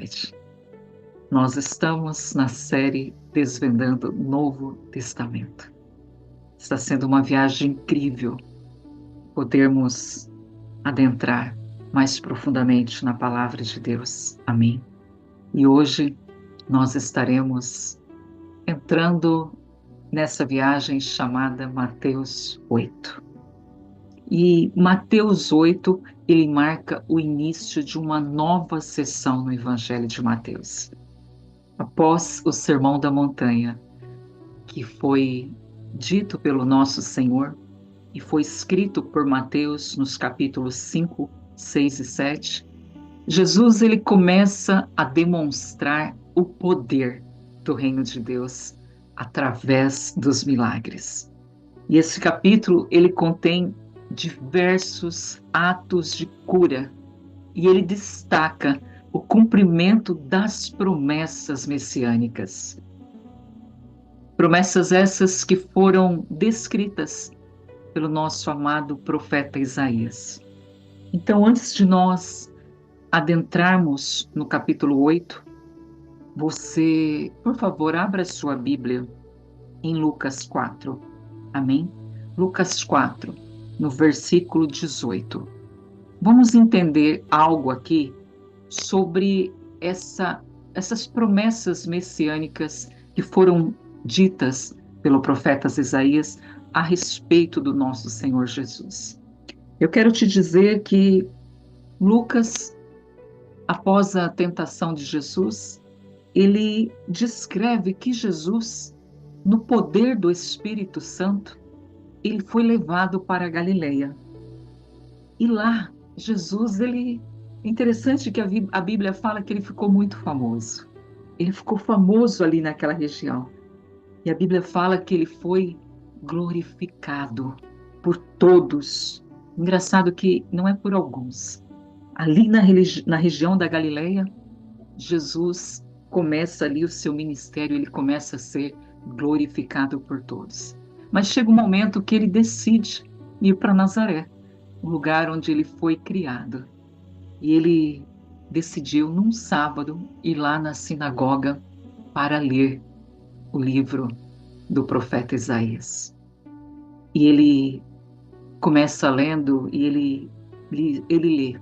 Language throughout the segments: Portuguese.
noite. Nós estamos na série Desvendando o Novo Testamento. Está sendo uma viagem incrível podermos adentrar mais profundamente na Palavra de Deus. Amém? E hoje nós estaremos entrando nessa viagem chamada Mateus 8. E Mateus 8, ele marca o início de uma nova sessão no Evangelho de Mateus. Após o Sermão da Montanha, que foi dito pelo nosso Senhor e foi escrito por Mateus nos capítulos 5, 6 e 7, Jesus ele começa a demonstrar o poder do reino de Deus através dos milagres. E esse capítulo ele contém diversos atos de cura e ele destaca o cumprimento das promessas messiânicas. Promessas essas que foram descritas pelo nosso amado profeta Isaías. Então, antes de nós adentrarmos no capítulo 8, você, por favor, abra sua Bíblia em Lucas 4. Amém? Lucas 4, no versículo 18. Vamos entender algo aqui sobre essas promessas messiânicas que foram ditas pelo profeta Isaías a respeito do nosso Senhor Jesus. Eu quero te dizer que Lucas, após a tentação de Jesus, ele descreve que Jesus, no poder do Espírito Santo, ele foi levado para a Galileia. E lá, Jesus, interessante que a Bíblia fala que ele ficou muito famoso. Ele ficou famoso ali naquela região. E a Bíblia fala que ele foi glorificado por todos. Engraçado que não é por alguns. Ali na região da Galileia, Jesus começa ali o seu ministério, ele começa a ser glorificado por todos. Mas chega um momento que ele decide ir para Nazaré, o lugar onde ele foi criado. E ele decidiu, num sábado, ir lá na sinagoga para ler o livro do profeta Isaías. E ele começa lendo e ele lê: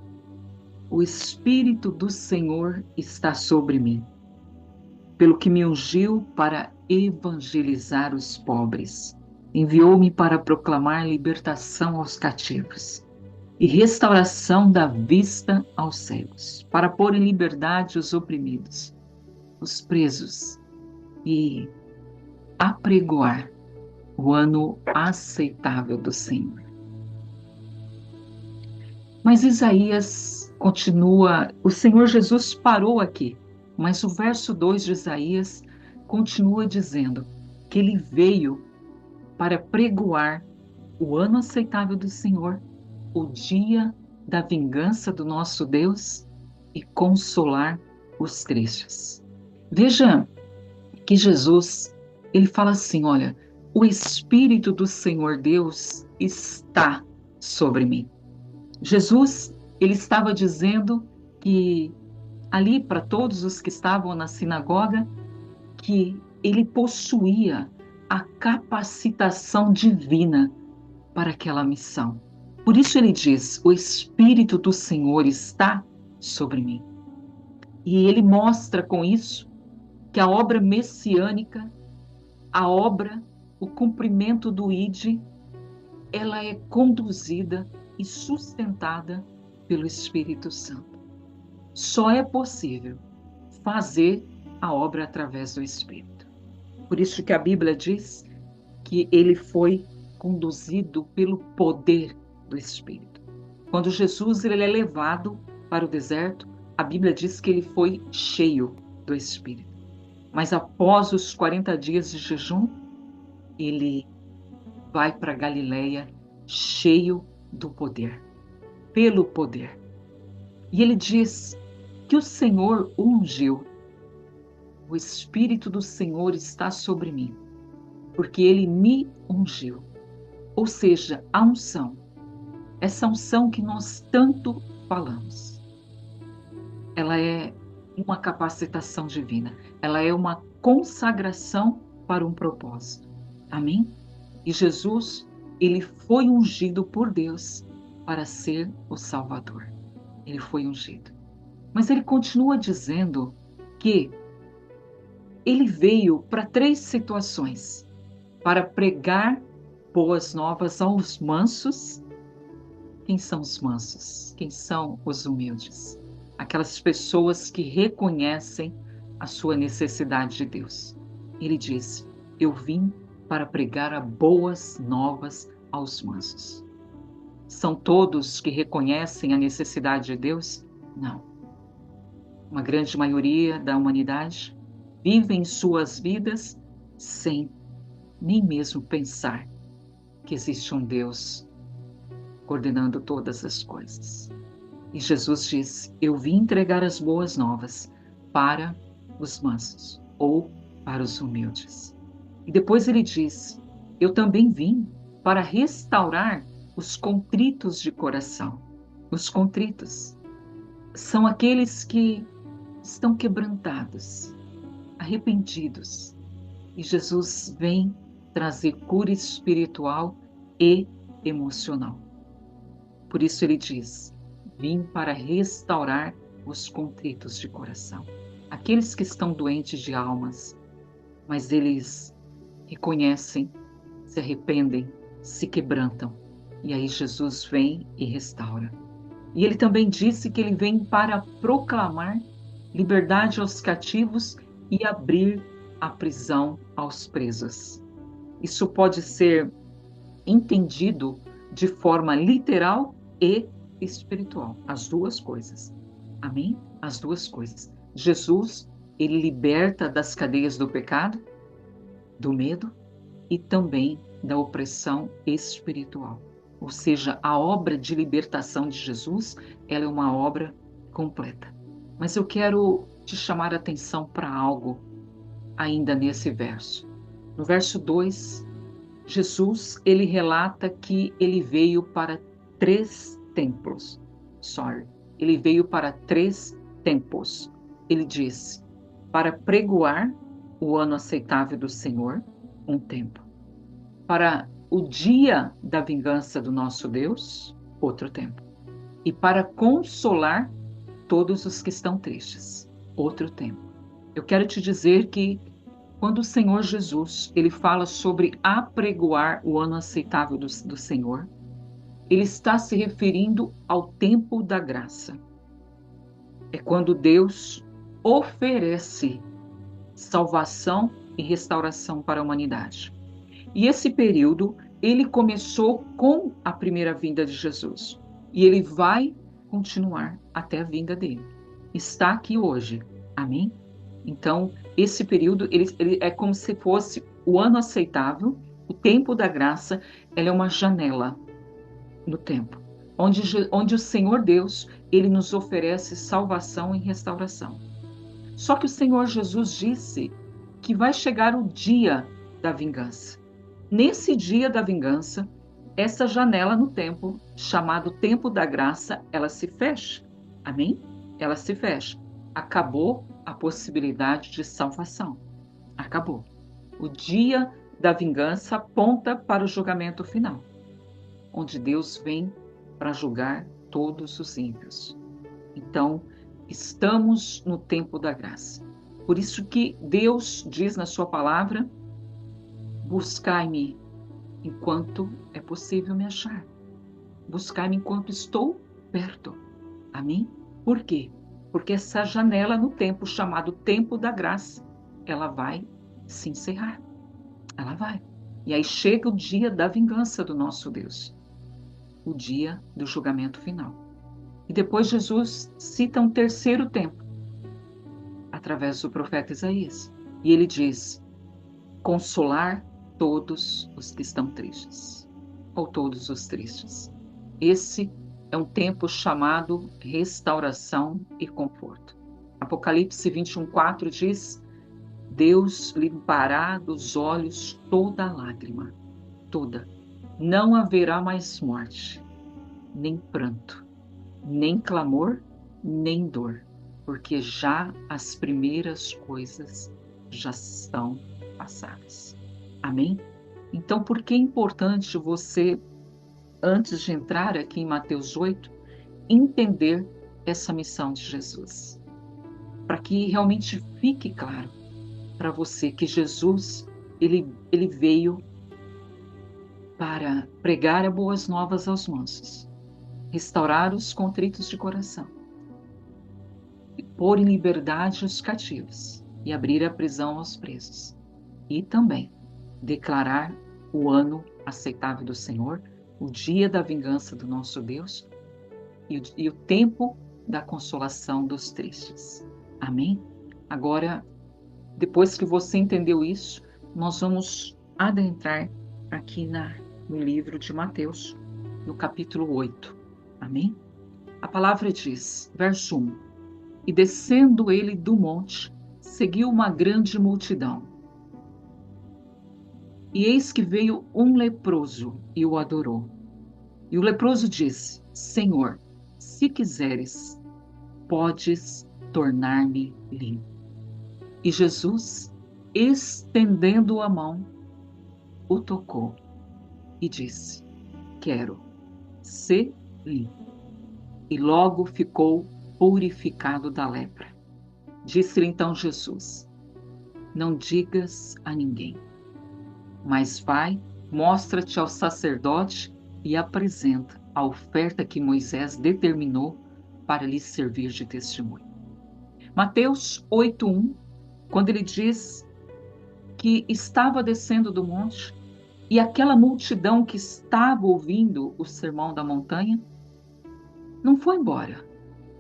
O Espírito do Senhor está sobre mim, pelo que me ungiu para evangelizar os pobres. Enviou-me para proclamar libertação aos cativos e restauração da vista aos cegos, para pôr em liberdade os oprimidos, os presos, e apregoar o ano aceitável do Senhor. Mas Isaías continua, o Senhor Jesus parou aqui, mas o verso 2 de Isaías continua dizendo que ele veio para pregoar o ano aceitável do Senhor, o dia da vingança do nosso Deus e consolar os tristes. Veja que Jesus, ele fala assim, olha, o Espírito do Senhor Deus está sobre mim. Jesus, ele estava dizendo que ali para todos os que estavam na sinagoga, que ele possuía a capacitação divina para aquela missão. Por isso ele diz, o Espírito do Senhor está sobre mim. E ele mostra com isso que a obra messiânica, a obra, o cumprimento do ID, ela é conduzida e sustentada pelo Espírito Santo. Só é possível fazer a obra através do Espírito. Por isso que a Bíblia diz que ele foi conduzido pelo poder do Espírito. Quando Jesus ele é levado para o deserto, a Bíblia diz que ele foi cheio do Espírito. Mas após os 40 dias de jejum, ele vai para Galileia cheio do poder, pelo poder. E ele diz que o Senhor o ungiu. O Espírito do Senhor está sobre mim, porque ele me ungiu. Ou seja, a unção, essa unção que nós tanto falamos, ela é uma capacitação divina, ela é uma consagração para um propósito. Amém? E Jesus, ele foi ungido por Deus para ser o Salvador. Ele foi ungido. Mas ele continua dizendo que ele veio para 3 situações: para pregar boas novas aos mansos. Quem são os mansos? Quem são os humildes? Aquelas pessoas que reconhecem a sua necessidade de Deus. Ele disse: eu vim para pregar a boas novas aos mansos. São todos que reconhecem a necessidade de Deus? Não. Uma grande maioria da humanidade vivem suas vidas sem nem mesmo pensar que existe um Deus coordenando todas as coisas. E Jesus disse: eu vim entregar as boas novas para os mansos ou para os humildes. E depois ele diz: eu também vim para restaurar os contritos de coração. Os contritos são aqueles que estão quebrantados, arrependidos. E Jesus vem trazer cura espiritual e emocional. Por isso ele diz: vim para restaurar os contritos de coração. Aqueles que estão doentes de almas, mas eles reconhecem, se arrependem, se quebrantam. E aí Jesus vem e restaura. E ele também disse que ele vem para proclamar liberdade aos cativos e abrir a prisão aos presos. Isso pode ser entendido de forma literal e espiritual, as duas coisas. Amém? As duas coisas. Jesus, ele liberta das cadeias do pecado, do medo e também da opressão espiritual. Ou seja, a obra de libertação de Jesus, ela é uma obra completa. Mas eu quero te chamar a atenção para algo ainda nesse verso. No verso 2, Jesus, ele relata que ele veio para 3 templos. Ele veio para 3 tempos. Ele disse: para pregoar o ano aceitável do Senhor, um tempo. Para o dia da vingança do nosso Deus, outro tempo. E para consolar todos os que estão tristes, outro tempo. Eu quero te dizer que quando o Senhor Jesus, ele fala sobre apregoar o ano aceitável do Senhor, ele está se referindo ao tempo da graça. É quando Deus oferece salvação e restauração para a humanidade. E esse período, ele começou com a primeira vinda de Jesus. E ele vai continuar até a vinda dele. Está aqui hoje. Amém? Então, esse período, ele é como se fosse o ano aceitável, o tempo da graça, ela é uma janela no tempo, onde o Senhor Deus, ele nos oferece salvação e restauração. Só que o Senhor Jesus disse que vai chegar o dia da vingança. Nesse dia da vingança, essa janela no tempo, chamado tempo da graça, ela se fecha. Amém? Ela se fecha. Acabou a possibilidade de salvação. Acabou. O dia da vingança aponta para o julgamento final, onde Deus vem para julgar todos os ímpios. Então, estamos no tempo da graça. Por isso que Deus diz na sua palavra: buscai-me enquanto é possível me achar. Buscai-me enquanto estou perto. Amém? Por quê? Porque essa janela no tempo, chamado tempo da graça, ela vai se encerrar. Ela vai. E aí chega o dia da vingança do nosso Deus. O dia do julgamento final. E depois Jesus cita um terceiro tempo, através do profeta Isaías. E ele diz: consolar todos os que estão tristes, ou todos os tristes. Esse é um tempo chamado restauração e conforto. Apocalipse 21:4 diz: Deus limpará dos olhos toda lágrima, toda. Não haverá mais morte, nem pranto, nem clamor, nem dor, porque já as primeiras coisas já estão passadas. Amém? Então, por que é importante você, antes de entrar aqui em Mateus 8, entender essa missão de Jesus? Para que realmente fique claro para você que Jesus, ele veio para pregar as boas novas aos mansos, restaurar os contritos de coração, e pôr em liberdade os cativos e abrir a prisão aos presos. E também declarar o ano aceitável do Senhor, o dia da vingança do nosso Deus e o tempo da consolação dos tristes. Amém? Agora, depois que você entendeu isso, nós vamos adentrar aqui no livro de Mateus, no capítulo 8. Amém? A palavra diz, verso 1: E descendo ele do monte, seguiu uma grande multidão. E eis que veio um leproso e o adorou. E o leproso disse: Senhor, se quiseres, podes tornar-me limpo. E Jesus, estendendo a mão, o tocou e disse: Quero, ser limpo. E logo ficou purificado da lepra. Disse-lhe então Jesus: Não digas a ninguém, mas vai, mostra-te ao sacerdote e apresenta a oferta que Moisés determinou para lhe servir de testemunho. Mateus 8:1, quando ele diz que estava descendo do monte e aquela multidão que estava ouvindo o sermão da montanha não foi embora,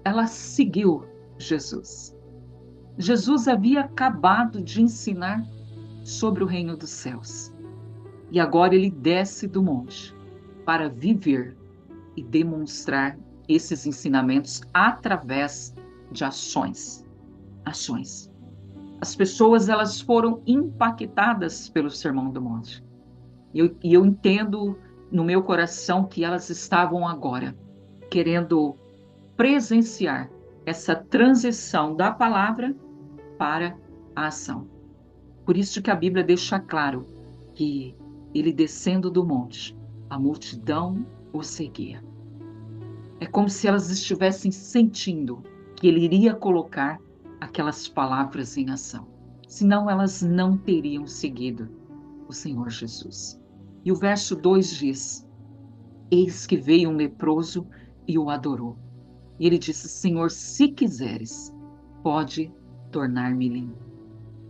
ela seguiu Jesus. Jesus havia acabado de ensinar sobre o reino dos céus. E agora ele desce do monte para viver e demonstrar esses ensinamentos através de ações. Ações. As pessoas, elas foram impactadas pelo Sermão do Monte. E eu entendo no meu coração que elas estavam agora querendo presenciar essa transição da palavra para a ação. Por isso que a Bíblia deixa claro que ele descendo do monte, a multidão o seguia. É como se elas estivessem sentindo que ele iria colocar aquelas palavras em ação. Senão elas não teriam seguido o Senhor Jesus. E o verso 2 diz: Eis que veio um leproso e o adorou. E ele disse: Senhor, se quiseres, pode tornar-me limpo.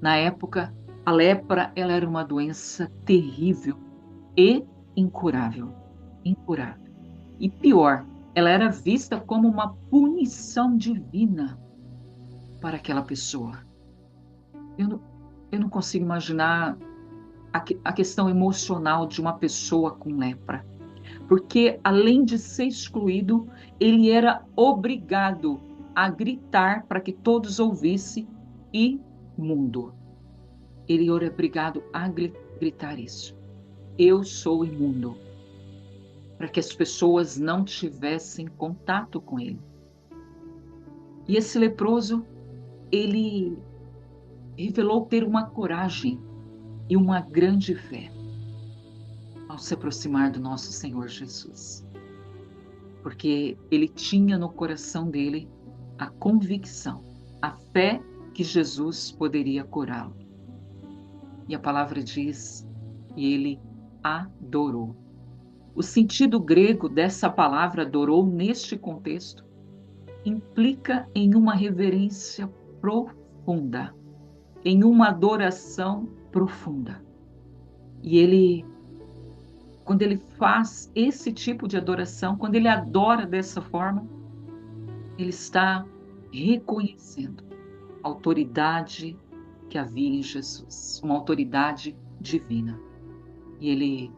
Na época, a lepra, ela era uma doença terrível e incurável. Incurável. E pior, ela era vista como uma punição divina para aquela pessoa. Eu não consigo imaginar a questão emocional de uma pessoa com lepra. Porque, além de ser excluído, ele era obrigado a gritar para que todos ouvissem: imundo. Ele era obrigado a gritar isso: eu sou imundo. Para que as pessoas não tivessem contato com ele. E esse leproso, ele revelou ter uma coragem e uma grande fé ao se aproximar do nosso Senhor Jesus. Porque ele tinha no coração dele a convicção, a fé que Jesus poderia curá-lo. E a palavra diz que ele adorou. O sentido grego dessa palavra adorou neste contexto implica em uma reverência profunda, em uma adoração profunda. E ele, quando ele faz esse tipo de adoração, quando ele adora dessa forma, ele está reconhecendo a autoridade que havia em Jesus, uma autoridade divina. E ele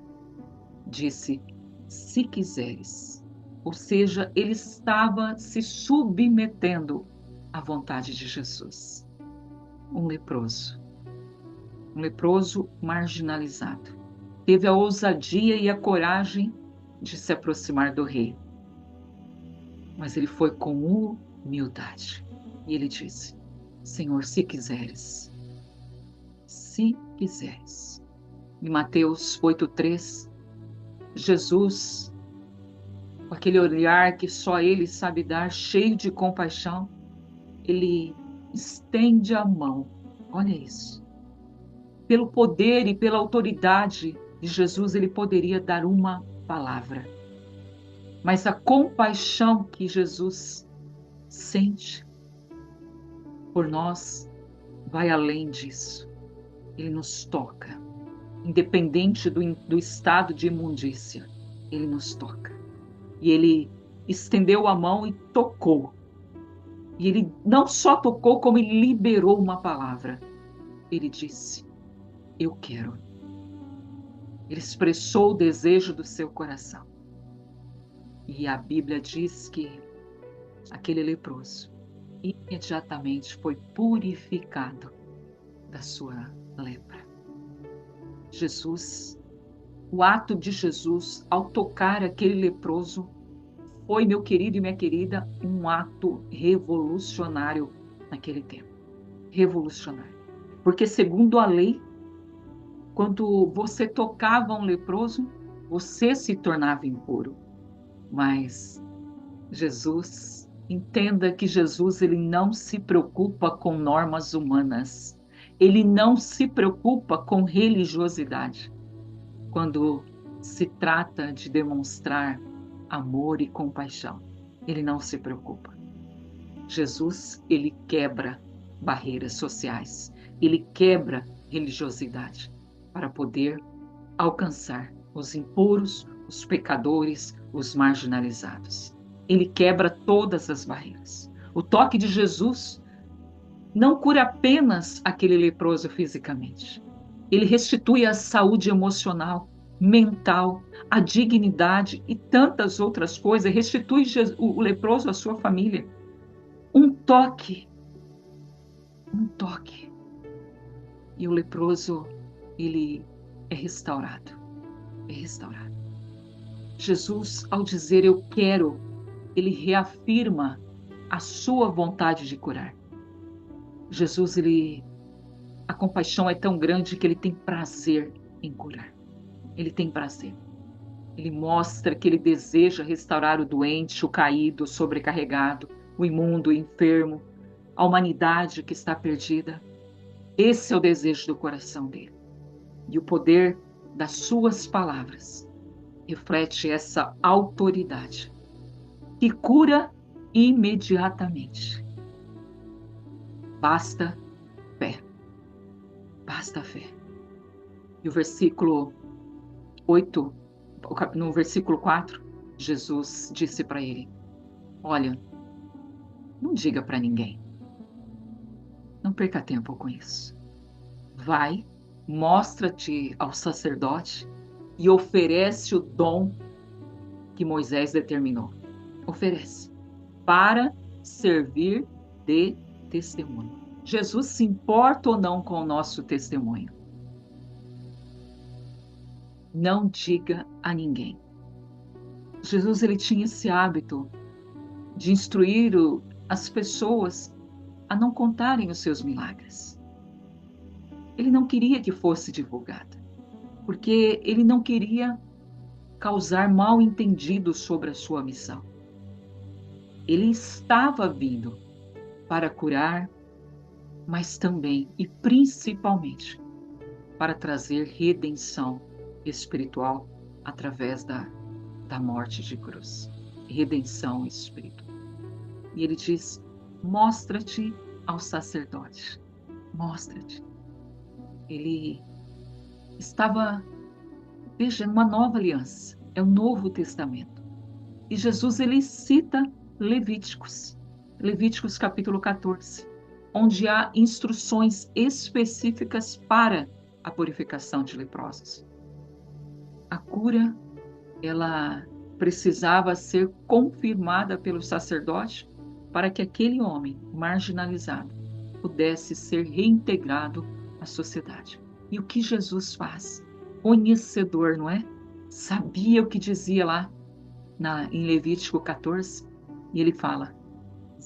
disse: se quiseres. Ou seja, ele estava se submetendo à vontade de Jesus. Um leproso marginalizado, teve a ousadia e a coragem de se aproximar do rei. Mas ele foi com humildade. E ele disse: Senhor, se quiseres, se quiseres. Em Mateus 8,3, Jesus, com aquele olhar que só ele sabe dar, cheio de compaixão, ele estende a mão. Olha isso. Pelo poder e pela autoridade de Jesus, ele poderia dar uma palavra. Mas a compaixão que Jesus sente por nós vai além disso. Ele nos toca. Independente do estado de imundícia, ele nos toca. E ele estendeu a mão e tocou. E ele não só tocou, como ele liberou uma palavra. Ele disse: eu quero. Ele expressou o desejo do seu coração. E a Bíblia diz que aquele leproso imediatamente foi purificado da sua lepra. Jesus, o ato de Jesus ao tocar aquele leproso foi, meu querido e minha querida, um ato revolucionário naquele tempo. Revolucionário. Porque segundo a lei, quando você tocava um leproso, você se tornava impuro. Mas Jesus, entenda que Jesus, ele não se preocupa com normas humanas. Ele não se preocupa com religiosidade. Quando se trata de demonstrar amor e compaixão, ele não se preocupa. Jesus, ele quebra barreiras sociais. Ele quebra religiosidade para poder alcançar os impuros, os pecadores, os marginalizados. Ele quebra todas as barreiras. O toque de Jesus não cura apenas aquele leproso fisicamente. Ele restitui a saúde emocional, mental, a dignidade e tantas outras coisas. Restitui o leproso à sua família. Um toque. Um toque. E o leproso, ele é restaurado. É restaurado. Jesus, ao dizer eu quero, ele reafirma a sua vontade de curar. Jesus, a compaixão é tão grande que ele tem prazer em curar. Ele tem prazer. Ele mostra que ele deseja restaurar o doente, o caído, o sobrecarregado, o imundo, o enfermo, a humanidade que está perdida. Esse é o desejo do coração dele. E o poder das suas palavras reflete essa autoridade que cura imediatamente. Basta fé. Basta fé. E o versículo 8, no versículo 4, Jesus disse para ele: olha, não diga para ninguém. Não perca tempo com isso. Vai, mostra-te ao sacerdote e oferece o dom que Moisés determinou. Oferece para servir de testemunho. Jesus se importa ou não com o nosso testemunho? Não diga a ninguém. Jesus, ele tinha esse hábito de instruir as pessoas a não contarem os seus milagres. Ele não queria que fosse divulgado, porque ele não queria causar mal entendido sobre a sua missão. Ele estava vindo para curar, mas também e principalmente para trazer redenção espiritual através da morte de cruz. Redenção espiritual. E ele diz: mostra-te ao sacerdote. Mostra-te. Ele estava, veja, numa nova aliança. É o Novo Testamento. E Jesus, ele cita Levíticos. Levíticos capítulo 14, onde há instruções específicas para a purificação de leprosos. A cura, ela precisava ser confirmada pelo sacerdote para que aquele homem marginalizado pudesse ser reintegrado à sociedade. E o que Jesus faz? Conhecedor, não é? Sabia o que dizia lá em Levítico 14, e ele fala: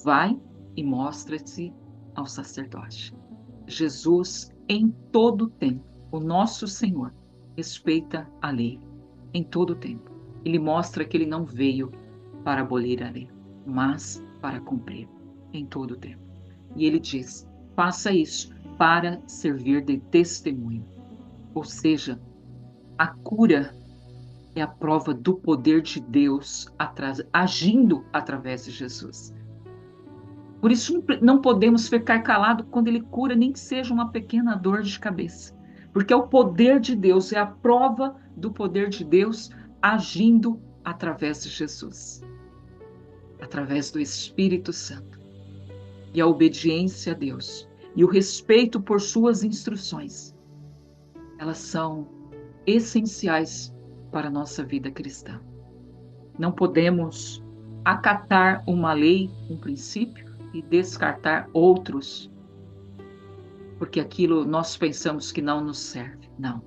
vai e mostra-se ao sacerdote. Jesus, em todo tempo, o nosso Senhor, respeita a lei em todo tempo. Ele mostra que ele não veio para abolir a lei, mas para cumprir em todo tempo. E ele diz: faça isso para servir de testemunho. Ou seja, a cura é a prova do poder de Deus agindo através de Jesus. Por isso não podemos ficar calados quando ele cura, nem que seja uma pequena dor de cabeça. Porque é o poder de Deus, é a prova do poder de Deus agindo através de Jesus, através do Espírito Santo. E a obediência a Deus e o respeito por suas instruções, elas são essenciais para a nossa vida cristã. Não podemos acatar uma lei, um princípio, e descartar outros, porque aquilo nós pensamos que não nos serve. Não.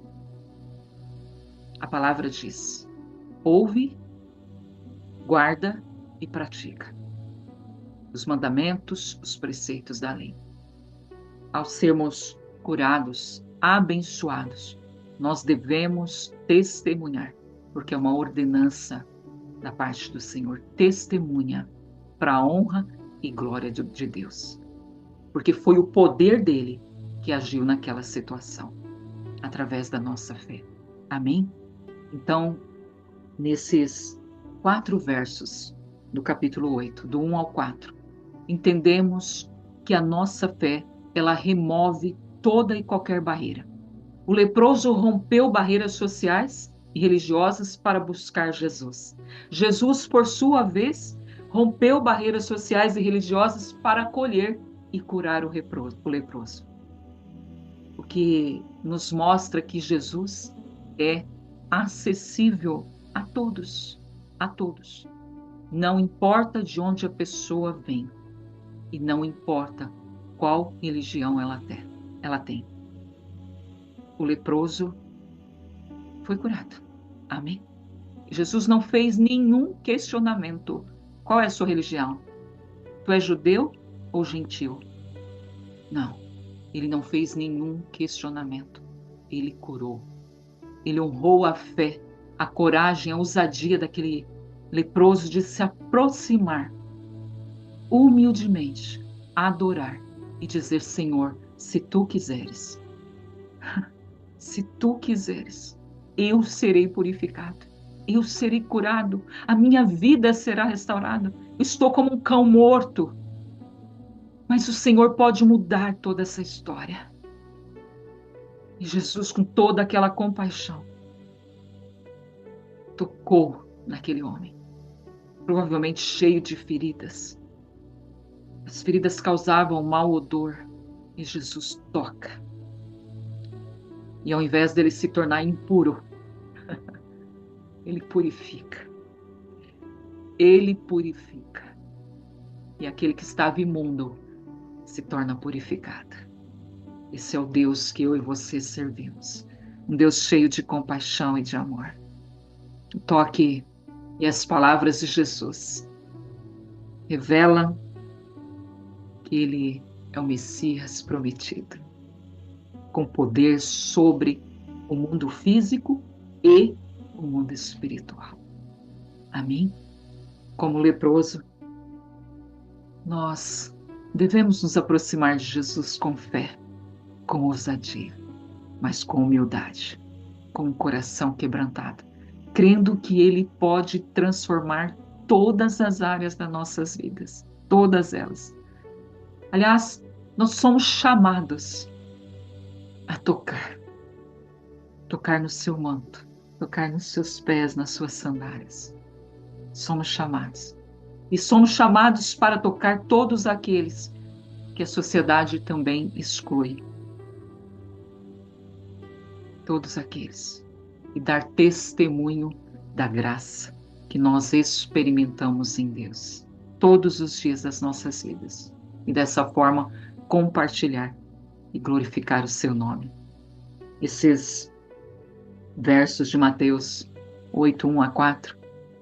A palavra diz: ouve, guarda e pratica os mandamentos, os preceitos da lei. Ao sermos curados, abençoados, nós devemos testemunhar, porque é uma ordenança da parte do Senhor. Testemunha para a honra e glória de Deus, porque foi o poder dele que agiu naquela situação, através da nossa fé. Amém? Então, nesses 4 versos do capítulo 8, do 1 ao 4, entendemos que a nossa fé, ela remove toda e qualquer barreira. O leproso rompeu barreiras sociais e religiosas para buscar Jesus. Jesus, por sua vez, rompeu barreiras sociais e religiosas para acolher e curar o leproso. O que nos mostra que Jesus é acessível a todos, a todos. Não importa de onde a pessoa vem e não importa qual religião ela tem. O leproso foi curado. Amém? Jesus não fez nenhum questionamento. Qual é a sua religião? Tu és judeu ou gentil? Não. Ele não fez nenhum questionamento. Ele curou. Ele honrou a fé, a coragem, a ousadia daquele leproso de se aproximar humildemente, adorar e dizer: Senhor, se tu quiseres, se tu quiseres, eu serei purificado, eu serei curado, a minha vida será restaurada. Eu estou como um cão morto, mas o Senhor pode mudar toda essa história. E Jesus, com toda aquela compaixão, tocou naquele homem, provavelmente cheio de feridas. As feridas causavam mau odor, e Jesus toca. E ao invés dele se tornar impuro, ele purifica. Ele purifica. E aquele que estava imundo se torna purificado. Esse é o Deus que eu e você servimos. Um Deus cheio de compaixão e de amor. O toque e as palavras de Jesus revelam que ele é o Messias prometido, com poder sobre o mundo físico e o mundo espiritual. Amém? Como leproso, nós devemos nos aproximar de Jesus com fé, com ousadia, mas com humildade, com um coração quebrantado, crendo que Ele pode transformar todas as áreas das nossas vidas, todas elas. Aliás, nós somos chamados a tocar no seu manto, tocar nos seus pés, nas suas sandálias. Somos chamados. E somos chamados para tocar todos aqueles que a sociedade também exclui. Todos aqueles. E dar testemunho da graça que nós experimentamos em Deus todos os dias das nossas vidas. E dessa forma compartilhar e glorificar o seu nome. Esses versos de Mateus 8, 1 a 4,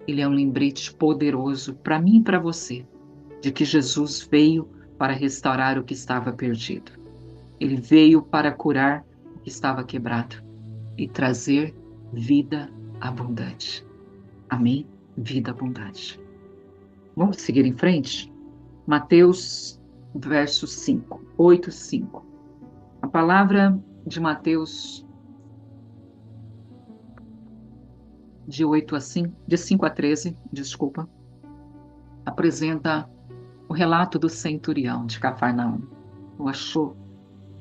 ele é um lembrete poderoso para mim e para você, de que Jesus veio para restaurar o que estava perdido. Ele veio para curar o que estava quebrado e trazer vida abundante. Amém? Vida abundante. Vamos seguir em frente? Mateus, verso 5, 8, 5. A palavra de Mateus, de 5 a 13, desculpa, apresenta o relato do centurião de Cafarnaum. Eu acho,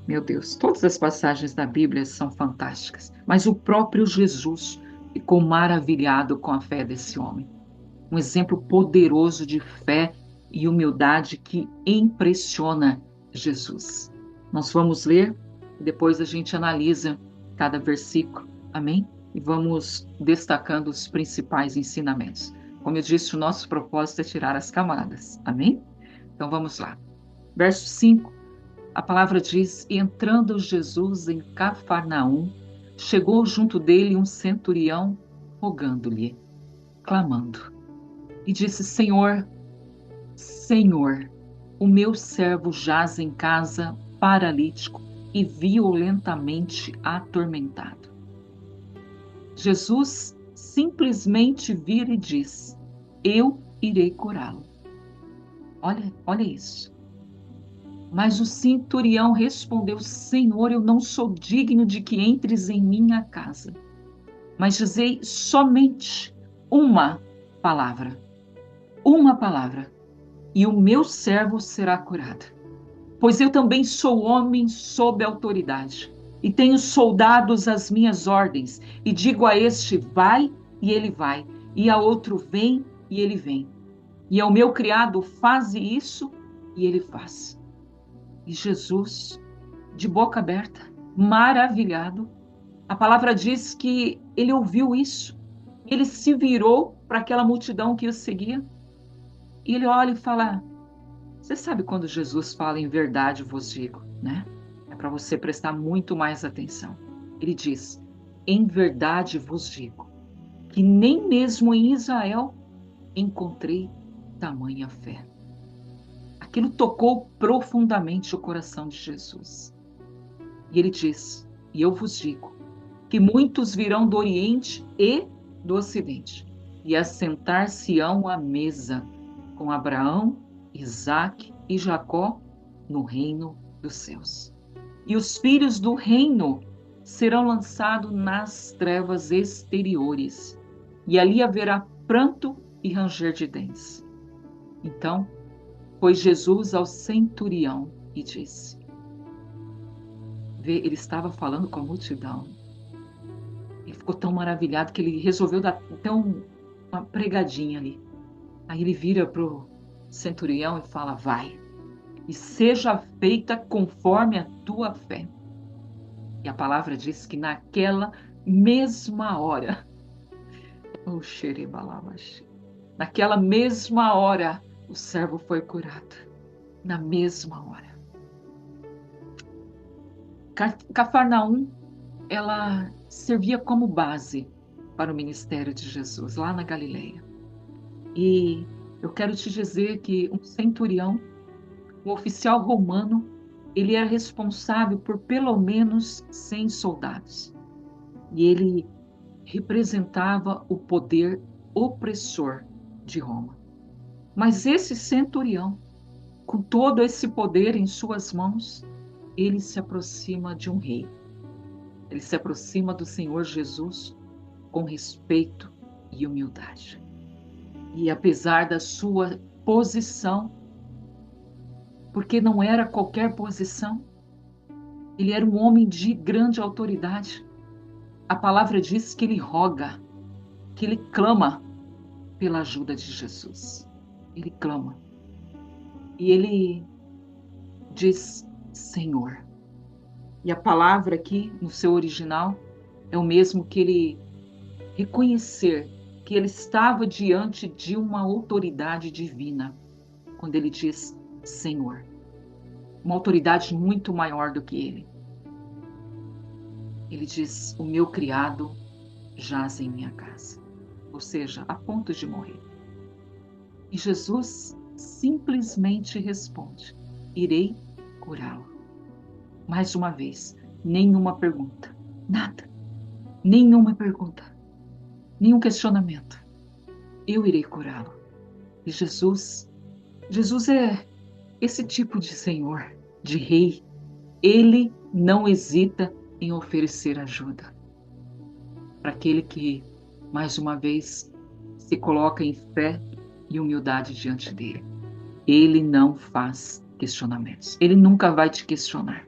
meu Deus, todas as passagens da Bíblia são fantásticas, mas o próprio Jesus ficou maravilhado com a fé desse homem. Um exemplo poderoso de fé e humildade que impressiona Jesus. Nós vamos ler e depois a gente analisa cada versículo, amém? E vamos destacando os principais ensinamentos. Como eu disse, o nosso propósito é tirar as camadas, amém? Então vamos lá. Verso 5, a palavra diz: E entrando Jesus em Cafarnaum, chegou junto dele um centurião, rogando-lhe, clamando, e disse: Senhor, Senhor, o meu servo jaz em casa, paralítico e violentamente atormentado. Jesus simplesmente vira e diz: Eu irei curá-lo. Olha isso. Mas o centurião respondeu: Senhor, eu não sou digno de que entres em minha casa, mas dizei somente uma palavra, e o meu servo será curado. Pois eu também sou homem sob autoridade, e tenho soldados às minhas ordens, e digo a este: vai, e ele vai, e a outro: vem, e ele vem. E ao meu criado: faze isso, e ele faz. E Jesus, de boca aberta, maravilhado, a palavra diz que ele ouviu isso, ele se virou para aquela multidão que o seguia, e ele olha e fala: você sabe quando Jesus fala em verdade vos digo, né? É para você prestar muito mais atenção. Ele diz: em verdade vos digo, que nem mesmo em Israel encontrei tamanha fé. Aquilo tocou profundamente o coração de Jesus. E ele diz: e eu vos digo, que muitos virão do Oriente e do Ocidente, e assentar-se-ão à mesa com Abraão, Isaque e Jacó no reino dos céus. E os filhos do reino serão lançados nas trevas exteriores, e ali haverá pranto e ranger de dentes. Então, foi Jesus ao centurião e disse: ele estava falando com a multidão. Ele ficou tão maravilhado que ele resolveu dar até uma pregadinha ali. Aí ele vira para o centurião e fala: vai, e seja feita conforme a tua fé. E a palavra diz que naquela mesma hora, naquela mesma hora, o servo foi curado. Na mesma hora. Cafarnaum, ela servia como base para o ministério de Jesus, lá na Galileia. E eu quero te dizer que um centurião, um oficial romano, ele era responsável por pelo menos 100 soldados. E ele representava o poder opressor de Roma. Mas esse centurião, com todo esse poder em suas mãos, ele se aproxima de um rei. Ele se aproxima do Senhor Jesus com respeito e humildade. E apesar da sua posição, porque não era qualquer posição, ele era um homem de grande autoridade. A palavra diz que ele roga, que ele clama pela ajuda de Jesus. Ele clama. E ele diz: Senhor. E a palavra aqui, no seu original, é o mesmo que ele reconhecer que ele estava diante de uma autoridade divina, quando ele diz Senhor. Uma autoridade muito maior do que ele. Ele diz: o meu criado jaz em minha casa. Ou seja, a ponto de morrer. E Jesus simplesmente responde: irei curá-lo. Mais uma vez, nenhuma pergunta, nada, nenhuma pergunta, nenhum questionamento. Eu irei curá-lo. E Jesus é esse tipo de Senhor, de Rei. Ele não hesita em oferecer ajuda para aquele que, mais uma vez, se coloca em fé e humildade diante dele. Ele não faz questionamentos. Ele nunca vai te questionar.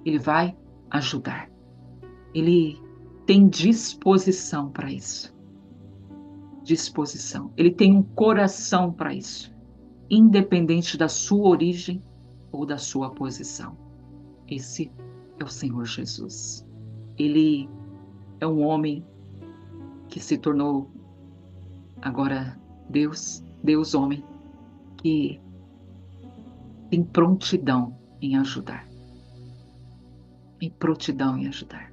Ele vai ajudar. Ele tem disposição para isso. Disposição. Ele tem um coração para isso, independente da sua origem ou da sua posição. Esse é o Senhor Jesus. Ele é um homem que se tornou agora Deus homem, que tem prontidão em ajudar. Tem prontidão em ajudar.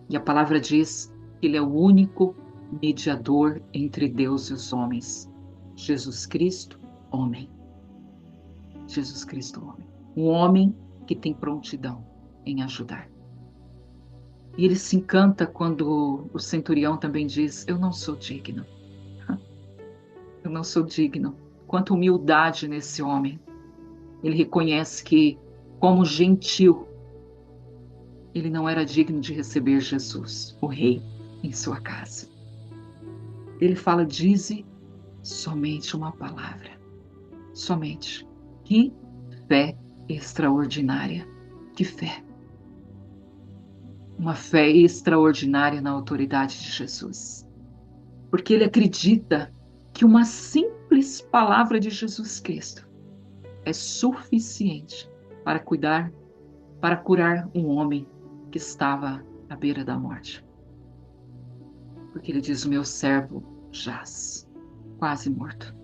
E a palavra diz que ele é o único mediador entre Deus e os homens. Jesus Cristo, homem. Jesus Cristo, homem. Um homem que tem prontidão em ajudar. E ele se encanta quando o centurião também diz: eu não sou digno. Eu não sou digno. Quanta humildade nesse homem. Ele reconhece que, como gentil, ele não era digno de receber Jesus, o Rei, em sua casa. Ele fala: dize somente uma palavra. Somente. Que fé extraordinária. Que fé. Uma fé extraordinária na autoridade de Jesus. Porque ele acredita que uma simples palavra de Jesus Cristo é suficiente para curar um homem que estava à beira da morte. Porque ele diz: o meu servo jaz, quase morto.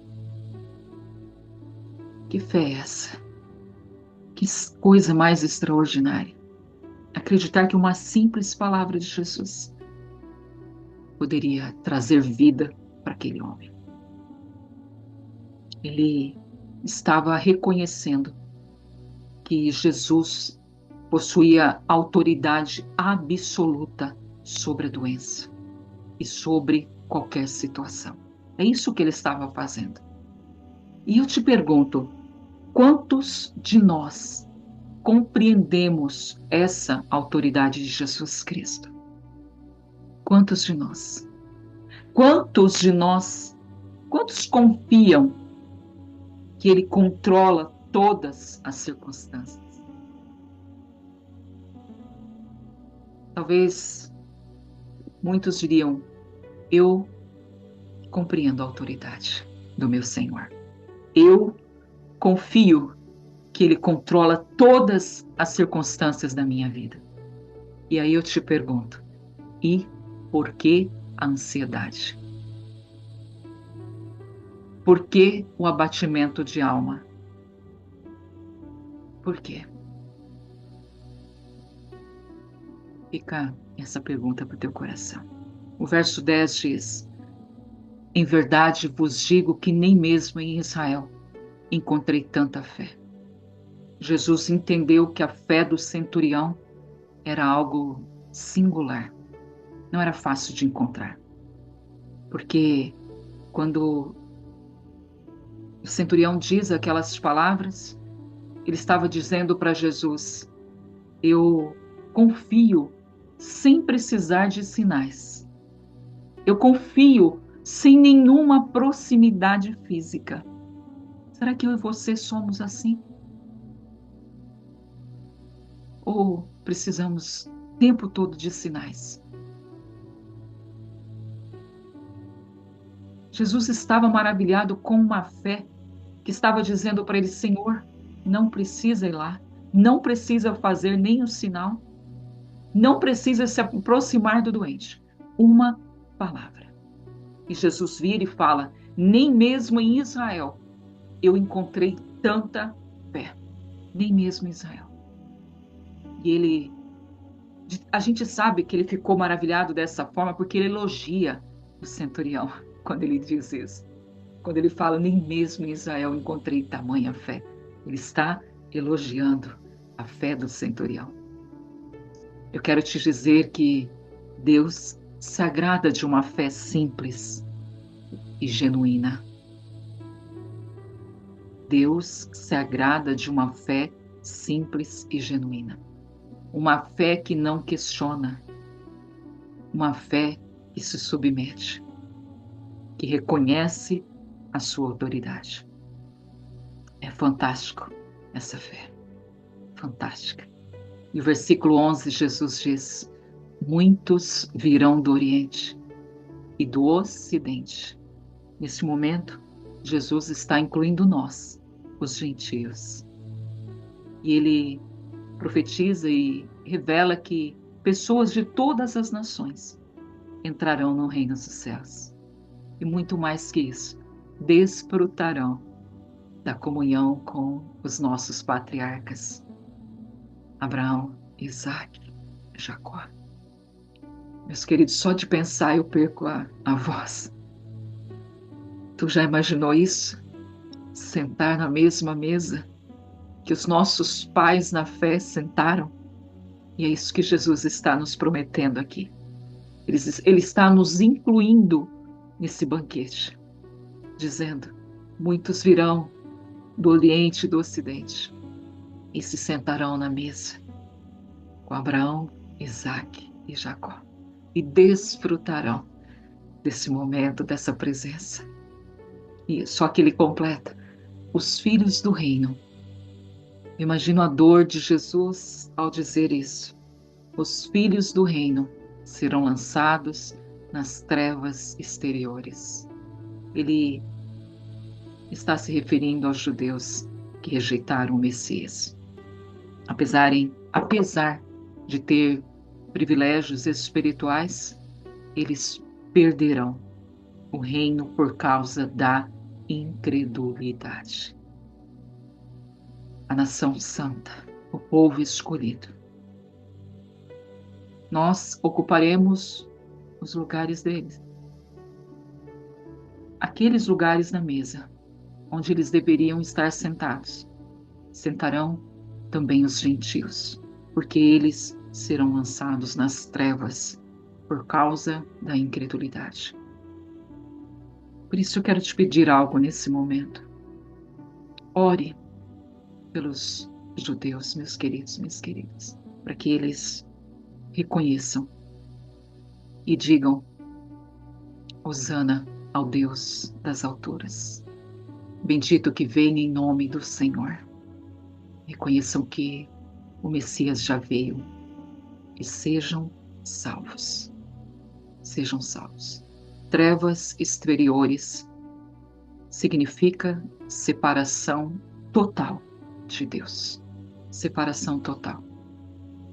Que fé é essa? Que coisa mais extraordinária. Acreditar que uma simples palavra de Jesus poderia trazer vida para aquele homem. Ele estava reconhecendo que Jesus possuía autoridade absoluta sobre a doença e sobre qualquer situação. É isso que ele estava fazendo. E eu te pergunto, quantos de nós compreendemos essa autoridade de Jesus Cristo? Quantos de nós? Quantos de nós? Quantos confiam que ele controla todas as circunstâncias? Talvez muitos diriam: eu compreendo a autoridade do meu Senhor. Eu confio que ele controla todas as circunstâncias da minha vida. E aí eu te pergunto: e por que a ansiedade? Por que o abatimento de alma? Por quê? Fica essa pergunta para o teu coração. O verso 10 diz: em verdade vos digo que nem mesmo em Israel encontrei tanta fé. Jesus entendeu que a fé do centurião era algo singular. Não era fácil de encontrar. Porque quando o centurião diz aquelas palavras, ele estava dizendo para Jesus: eu confio sem precisar de sinais. Eu confio sem nenhuma proximidade física. Será que eu e você somos assim? Ou precisamos o tempo todo de sinais? Jesus estava maravilhado com uma fé que estava dizendo para ele: Senhor, não precisa ir lá, não precisa fazer nenhum sinal, não precisa se aproximar do doente. Uma palavra. E Jesus vira e fala: nem mesmo em Israel eu encontrei tanta fé. Nem mesmo em Israel. E a gente sabe que ele ficou maravilhado dessa forma porque ele elogia o centurião quando ele diz isso. Quando ele fala: nem mesmo em Israel encontrei tamanha fé. Ele está elogiando a fé do centurião. Eu quero te dizer que Deus se agrada de uma fé simples e genuína. Deus se agrada de uma fé simples e genuína. Uma fé que não questiona, uma fé que se submete, que reconhece a sua autoridade. É fantástico essa fé, fantástica. E o versículo 11, Jesus diz: muitos virão do Oriente e do Ocidente. Nesse momento, Jesus está incluindo nós, os gentios. E ele profetiza e revela que pessoas de todas as nações entrarão no reino dos céus. E muito mais que isso, desfrutarão da comunhão com os nossos patriarcas, Abraão, Isaac, Jacó. Meus queridos, só de pensar eu perco a voz. Tu já imaginou isso? Sentar na mesma mesa que os nossos pais na fé sentaram? E é isso que Jesus está nos prometendo aqui. Ele está nos incluindo nesse banquete, dizendo: muitos virão do Oriente e do Ocidente e se sentarão na mesa com Abraão, Isaac e Jacó e desfrutarão desse momento, dessa presença. E só que ele completa: os filhos do reino. Imagino a dor de Jesus ao dizer isso. Os filhos do reino serão lançados nas trevas exteriores. Ele está se referindo aos judeus que rejeitaram o Messias. Apesar de ter privilégios espirituais, eles perderão o reino por causa da incredulidade. A nação santa, o povo escolhido. Nós ocuparemos os lugares deles. Aqueles lugares na mesa onde eles deveriam estar sentados. Sentarão também os gentios, porque eles serão lançados nas trevas por causa da incredulidade. Por isso eu quero te pedir algo nesse momento. Ore pelos judeus, meus queridos, minhas queridas, para que eles reconheçam e digam: Hosana ao Deus das alturas. Bendito que vem em nome do Senhor. Reconheçam que o Messias já veio e sejam salvos. Sejam salvos. Trevas exteriores significa separação total de Deus. Separação total.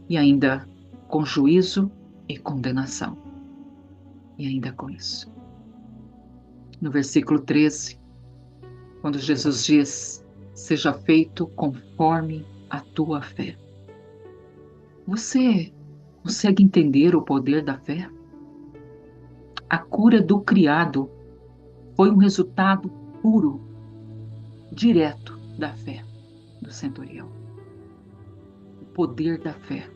E ainda com juízo e condenação. E ainda com isso. No versículo 13, quando Jesus diz: seja feito conforme a tua fé. Você consegue entender o poder da fé? A cura do criado foi um resultado puro, direto da fé do centurião. O poder da fé.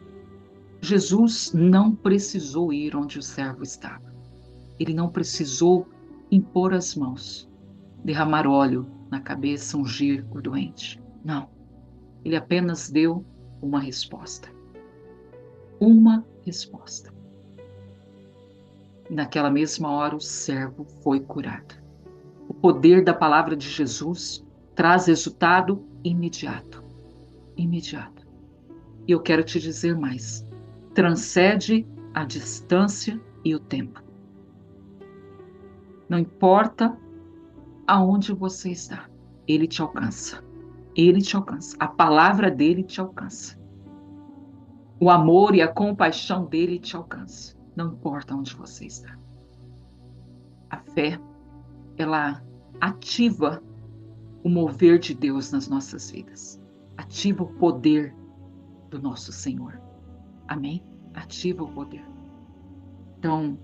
Jesus não precisou ir onde o servo estava. Ele não precisou impor as mãos, derramar óleo na cabeça, ungir o doente. Não. Ele apenas deu uma resposta. Uma resposta. Naquela mesma hora, o servo foi curado. O poder da palavra de Jesus traz resultado imediato. Imediato. E eu quero te dizer mais. Transcende a distância e o tempo. Não importa aonde você está, ele te alcança. Ele te alcança. A palavra dele te alcança. O amor e a compaixão dele te alcança. Não importa onde você está. A fé, ela ativa o mover de Deus nas nossas vidas. Ativa o poder do nosso Senhor. Amém? Ativa o poder. Então,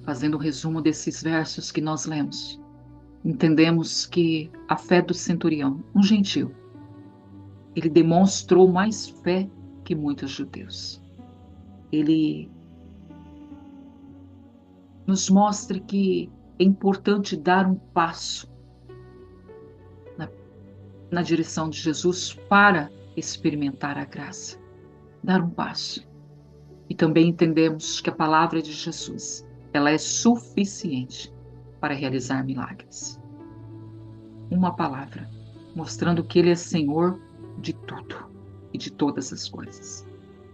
fazendo um resumo desses versos que nós lemos. entendemos que a fé do centurião, um gentil, ele demonstrou mais fé que muitos judeus. Ele nos mostra que é importante dar um passo na, na direção de Jesus para experimentar a graça. Dar um passo. E também entendemos que a palavra de Jesus, ela é suficiente para realizar milagres. Uma palavra, mostrando que Ele é Senhor de tudo e de todas as coisas.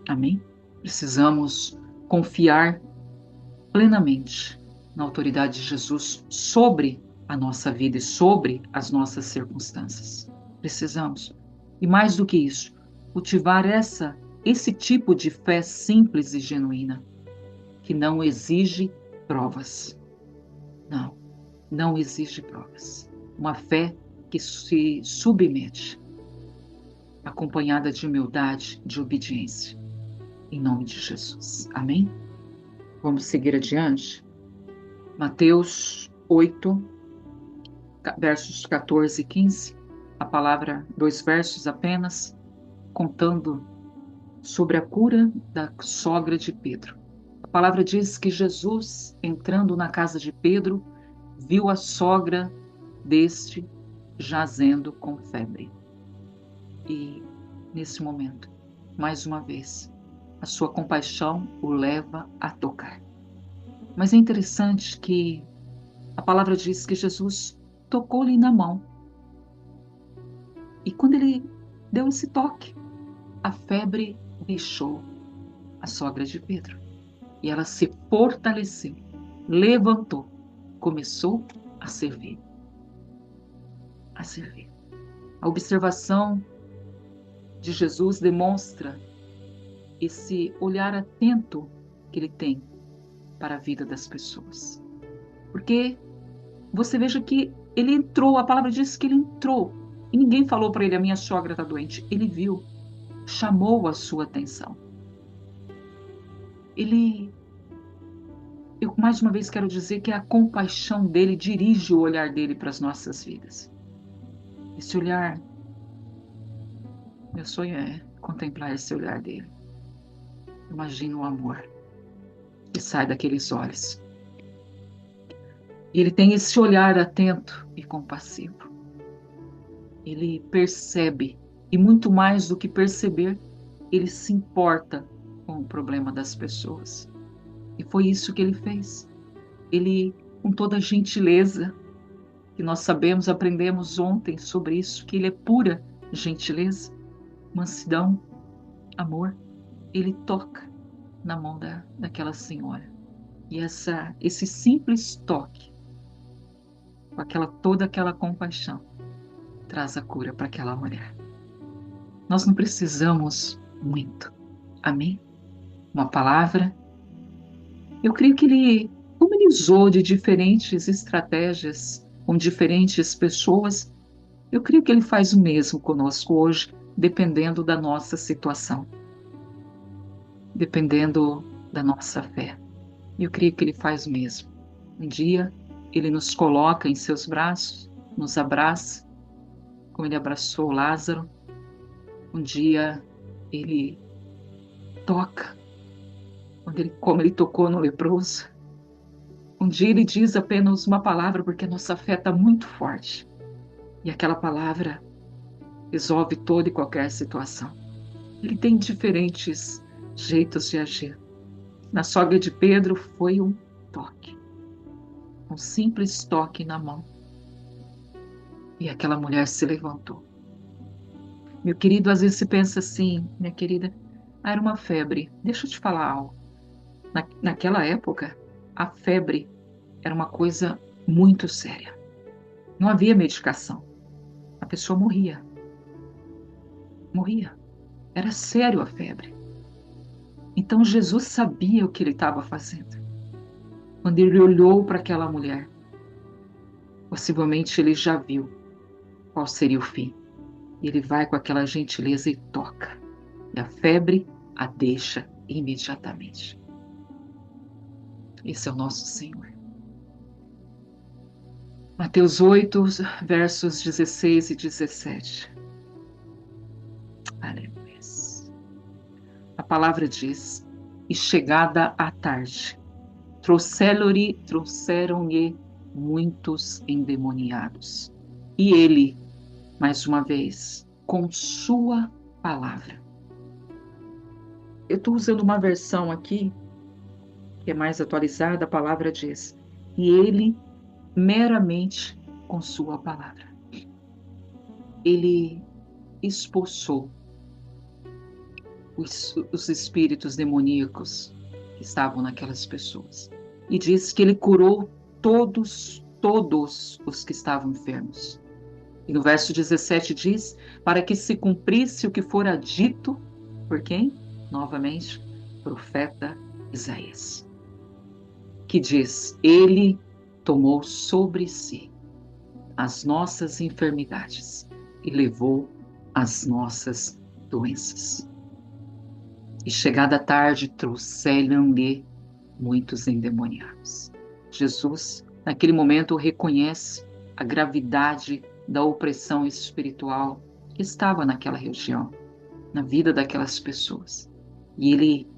Amém? Precisamos confiar plenamente na autoridade de Jesus sobre a nossa vida e sobre as nossas circunstâncias. Precisamos. E mais do que isso, cultivar esse tipo de fé simples e genuína, que não exige provas. Não exige provas. Uma fé que se submete, acompanhada de humildade, de obediência. Em nome de Jesus. Amém? Vamos seguir adiante. Mateus 8, versos 14 e 15. A palavra, 2 versos apenas, contando sobre a cura da sogra de Pedro. A palavra diz que Jesus, entrando na casa de Pedro, viu a sogra deste jazendo com febre. E, nesse momento, mais uma vez, a sua compaixão o leva a tocar. Mas é interessante que a palavra diz que Jesus tocou-lhe na mão. E quando ele deu esse toque, a febre deixou a sogra de Pedro. E ela se fortaleceu, levantou, começou a servir. A servir. A observação de Jesus demonstra esse olhar atento que ele tem para a vida das pessoas. Porque você veja que ele entrou, a palavra diz que ele entrou, e ninguém falou para ele, a minha sogra está doente. Ele viu, chamou a sua atenção. Eu mais uma vez quero dizer que a compaixão dele dirige o olhar dele para as nossas vidas. Esse olhar, meu sonho é contemplar esse olhar dele. Imagino o amor que sai daqueles olhos. E ele tem esse olhar atento e compassivo. Ele percebe, e muito mais do que perceber, ele se importa com o problema das pessoas. E foi isso que ele fez. Ele, com toda a gentileza, que nós sabemos, aprendemos ontem sobre isso, que ele é pura gentileza, mansidão, amor. Ele toca na mão daquela senhora. E esse simples toque, com toda aquela compaixão, traz a cura para aquela mulher. Nós não precisamos muito. Amém? Uma palavra. Eu creio que ele, como ele usou de diferentes estratégias com diferentes pessoas, eu creio que ele faz o mesmo conosco hoje, dependendo da nossa situação, dependendo da nossa fé. Eu creio que ele faz o mesmo. Um dia, ele nos coloca em seus braços, nos abraça, como ele abraçou Lázaro. Um dia, ele toca, como ele tocou no leproso. Um dia ele diz apenas uma palavra, porque a nossa fé está muito forte. E aquela palavra resolve toda e qualquer situação. Ele tem diferentes jeitos de agir. Na sogra de Pedro foi um toque. Um simples toque na mão. E aquela mulher se levantou. Meu querido, às vezes você pensa assim, minha querida, era uma febre. Deixa eu te falar algo. Naquela época, a febre era uma coisa muito séria. Não havia medicação. A pessoa morria. Morria. Era sério a febre. Então Jesus sabia o que ele estava fazendo. Quando ele olhou para aquela mulher, possivelmente ele já viu qual seria o fim. Ele vai com aquela gentileza e toca. E a febre a deixa imediatamente. Esse é o nosso Senhor. Mateus 8, versos 16 e 17. Aleluia. A palavra diz: E chegada a tarde, trouxeram-lhe muitos endemoniados. E ele, mais uma vez, com sua palavra. Eu estou usando uma versão aqui, que é mais atualizada, a palavra diz: E ele, meramente com sua palavra, ele expulsou os espíritos demoníacos que estavam naquelas pessoas. E diz que ele curou todos os que estavam enfermos. E no verso 17 diz: para que se cumprisse o que fora dito por quem? Novamente, profeta Isaías. Que diz: ele tomou sobre si as nossas enfermidades e levou as nossas doenças. E chegada a tarde, trouxeram-lhe muitos endemoniados. Jesus, naquele momento, reconhece a gravidade da opressão espiritual que estava naquela região, na vida daquelas pessoas. E ele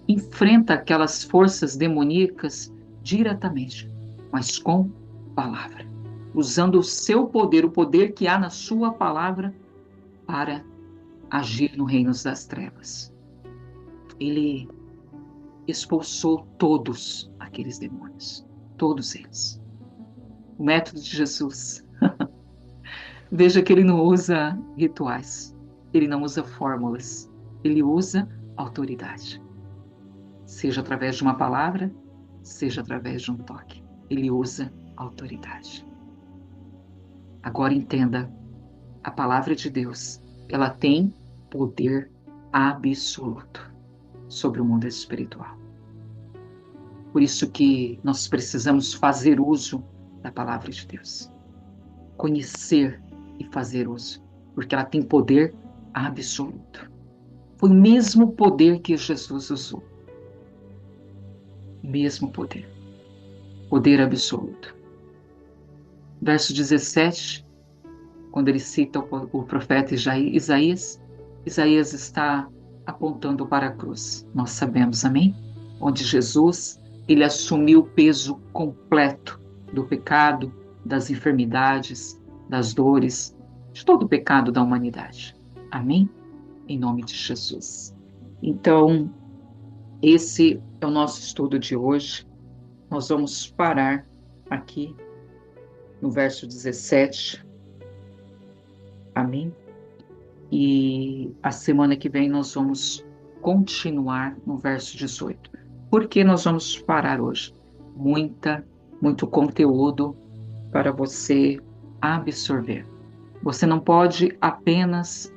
enfrenta aquelas forças demoníacas diretamente, mas com palavra, usando o seu poder, o poder que há na sua palavra, para agir no reino das trevas. Ele expulsou todos aqueles demônios, todos eles. O método de Jesus. Veja que ele não usa rituais, ele não usa fórmulas, ele usa autoridade. Seja através de uma palavra, seja através de um toque. Ele usa autoridade. Agora entenda, a palavra de Deus, ela tem poder absoluto sobre o mundo espiritual. Por isso que nós precisamos fazer uso da palavra de Deus. Conhecer e fazer uso, porque ela tem poder absoluto. Foi o mesmo poder que Jesus usou. O mesmo poder. Poder absoluto. Verso 17, quando ele cita o profeta Isaías, Isaías está apontando para a cruz. Nós sabemos, amém? Onde Jesus, ele assumiu o peso completo do pecado, das enfermidades, das dores, de todo o pecado da humanidade. Amém? Em nome de Jesus. Então, esse é o nosso estudo de hoje. Nós vamos parar aqui no verso 17. Amém? E a semana que vem nós vamos continuar no verso 18. Por que nós vamos parar hoje? Muito conteúdo para você absorver. Você não pode apenas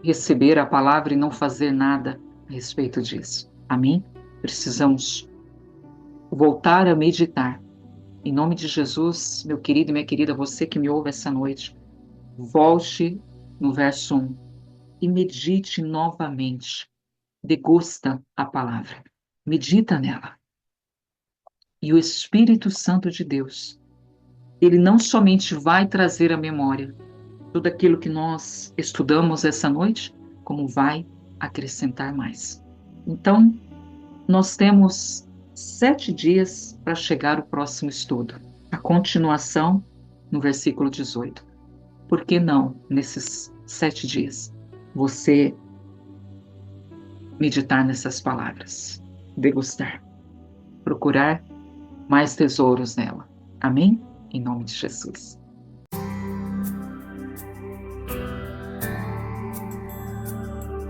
receber a palavra e não fazer nada a respeito disso. Amém? Precisamos voltar a meditar. Em nome de Jesus, meu querido e minha querida, você que me ouve essa noite, volte no verso 1 e medite novamente. Degusta a palavra. Medita nela. E o Espírito Santo de Deus, ele não somente vai trazer à memória tudo aquilo que nós estudamos essa noite, como vai acrescentar mais. Então, nós temos 7 dias para chegar ao próximo estudo. A continuação no versículo 18. Por que não, nesses 7 dias, você meditar nessas palavras, degustar, procurar mais tesouros nela. Amém? Em nome de Jesus.